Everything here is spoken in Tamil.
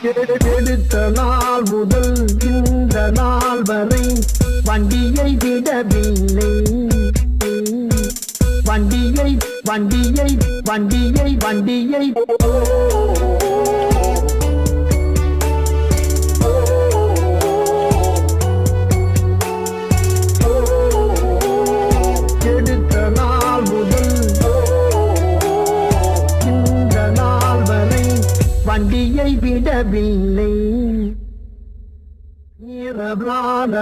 எடுத்த நாள் முதல் இந்த நாள் வரை வண்டியை விடவில்லை. வண்டியை வண்டியை வண்டியை வண்டியை எடுத்த நாள் முதல் இந்த நாள் வரை வண்டியை விடவில்லை. இரவான